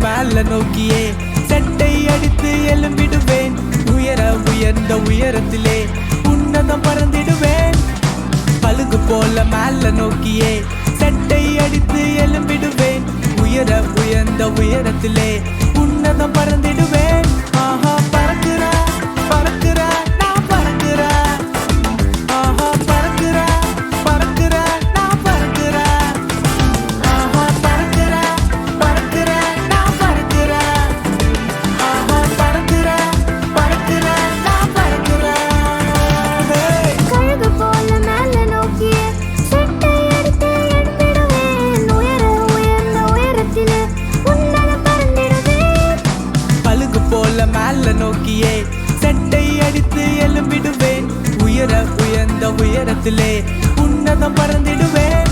மேல நோக்கியே செட்டை அடித்து எழும்பிடுவேன். உயர்ந்த உயரத்திலே உன்னதம் பறந்திடுவேன். பழுகு போல மேல நோக்கியே செட்டை அடித்து எழும்பிடுவேன். உயர்ந்த உயரத்திலே உன்னதம் பறந்திடுவேன். ஆஹா பறக்குற பறக்குற நான் பறக்குற. ஆஹா பறக்குற பறக்குற நான் பறக்குற. ஆஹா பறக்குற பறக்குற நான் பறக்குற. ஆஹா பறக்குற பறக்குற நான் பறக்குற. கழுகு போல மேல நோக்கியே செட்டை அடித்து எழும்பிடுவேன். உயர்ந்த உயரத்திலே உன்னதம் பறந்திடுவேன். பழுகு போல மேல நோக்கியே செட்டை அடித்து எழும்பிடுவேன். உயர்ந்த உயரத்திலே உன்னதம் பறந்திடுவேன்.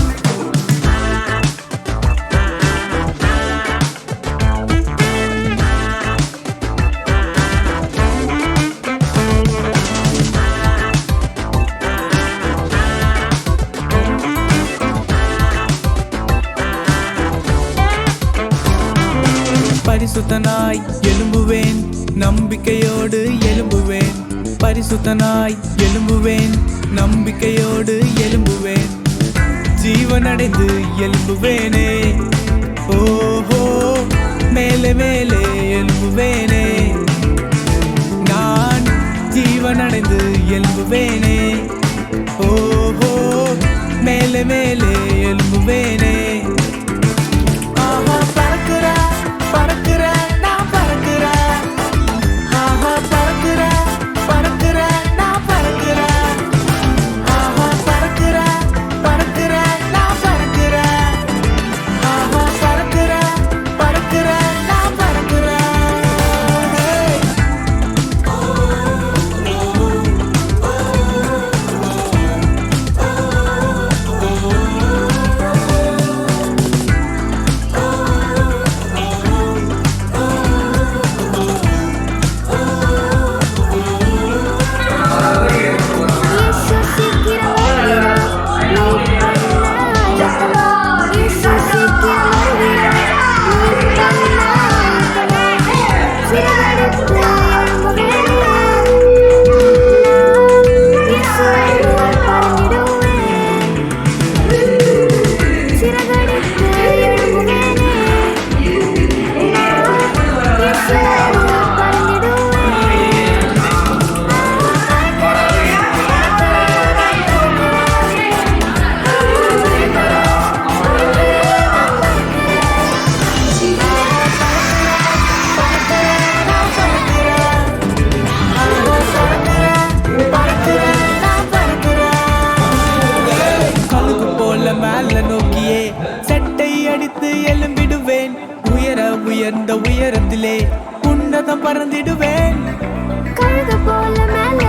பரிசுத்தனாய் எழும்புவேன், நம்பிக்கையோடு எழும்புவேன். பரிசுத்தனாய் எழும்புவேன், நம்பிக்கையோடு எழும்புவேன். ஜீவனடைந்து எழும்புவேனே. ஓஹோ மேலே மேலே எழும்புவேனே. நான் ஜீவனடைந்து எழும்புவேனே. ஓஹோ மேலே மேலே எழும்புவேனே. ஆஹா பறக்குற பறக்குற நான் பறக்குற. ஆஹா பறக்குற பறக்குற நான் பறக்குற. ஆஹா பறக்குற பறக்குற நான் பறக்குற. ஆஹா பறக்குற பறக்குற நான் பறக்குற. இயேசு சீக்கிரம் வருகிறா, நீ பண்ணாயத்தனா. இயேசு சீக்கிரம் வருகிறா, நீ பண்ணாயத்தனா. சிறகடித்து எழும்புவேன். நான் இயேசுவுக்குள் பறந்திடுவேன். சிறகடித்து எழும்புவேன். நான் இயேசுவுக்குள் பறந்திடுவேன். கழுகு போல மேல நோக்கியே செட்டை அடித்து எழும்பிடுவேன். உயர்ந்த உயரத்திலே உன்னதம் பறந்திடுவேன். கழுகு போல மேல